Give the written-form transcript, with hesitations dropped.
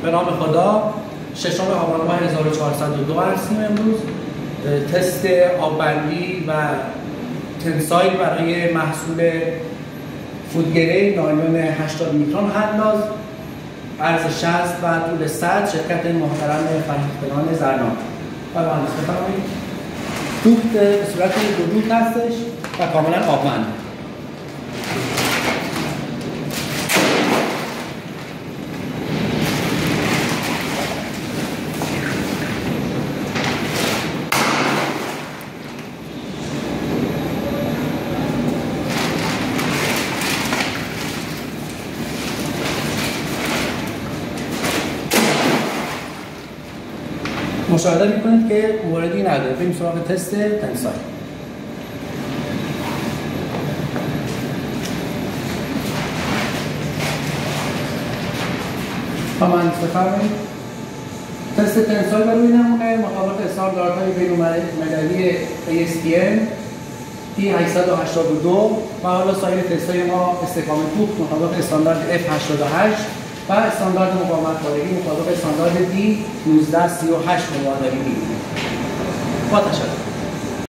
به نام خدا 6 آبان ماه 1402 هستیم امروز. تست آببندی و تنسایل برای محصول فودگری نایلون 80 میکرون هنداز، عرض 60 و طول 100، شرکت محترم فرهیختگان زرناق. بفرمایید. دوخت به صورت دو دوخت هستش و کاملا آبمند. مشاهده میکنید که موردی نداره. بریم سراغ تست تنسایل. بفرمایید. تست تنسایل برای نمونه مطابق استانداردهای بین‌المللی ASTM T882 و حالا سایر تست‌های ما استحکام دوخت مطابق استاندارد F88 و استاندارد مقاومت پارگی مطابق استاندارد D1938 مقاومت پارگی. با تشکر.